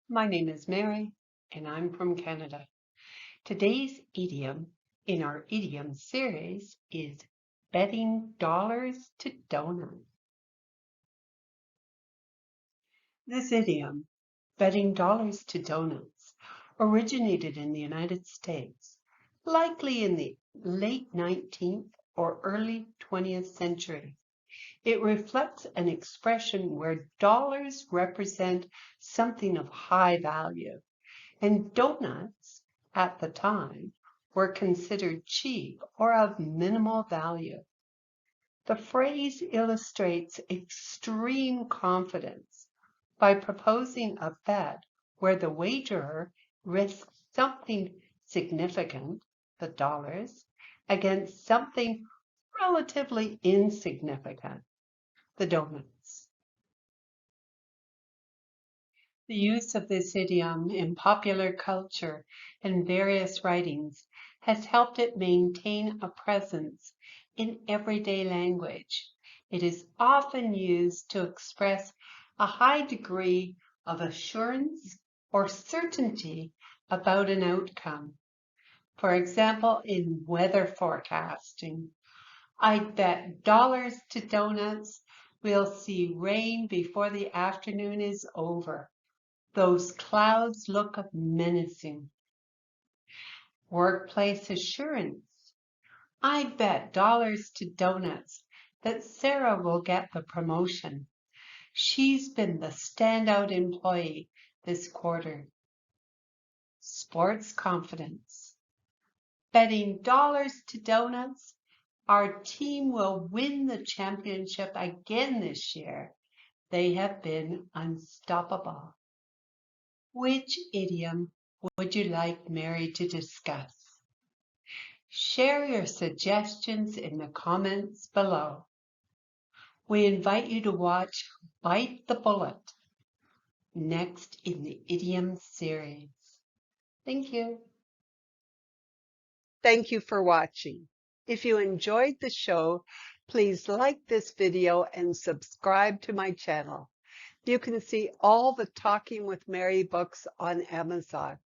My name is Mary, and I'm from Canada. Today's idiom in our idiom series is betting dollars to donuts. This idiom, betting dollars to donuts, originated in the United States, likely in the late 19th or early 20th century. It reflects an expression where dollars represent something of high value, and donuts at the time were considered cheap or of minimal value. The phrase illustrates extreme confidence by proposing a bet where the wagerer risks something significant, the dollars, against something relatively insignificant, the donuts. The use of this idiom in popular culture and various writings has helped it maintain a presence in everyday language. It is often used to express a high degree of assurance or certainty about an outcome. For example, in weather forecasting, I'd bet dollars to donuts we'll see rain before the afternoon is over. Those clouds look menacing. Workplace assurance. I bet dollars to donuts that Sarah will get the promotion. She's been the standout employee this quarter. Sports confidence. Betting dollars to donuts, our team will win the championship again this year. They have been unstoppable. Which idiom would you like Mary to discuss? Share your suggestions in the comments below. We invite you to watch Bite the Bullet next in the Idiom series. Thank you. Thank you for watching. If you enjoyed the show, please like this video and subscribe to my channel. You can see all the Talking with Mary books on Amazon.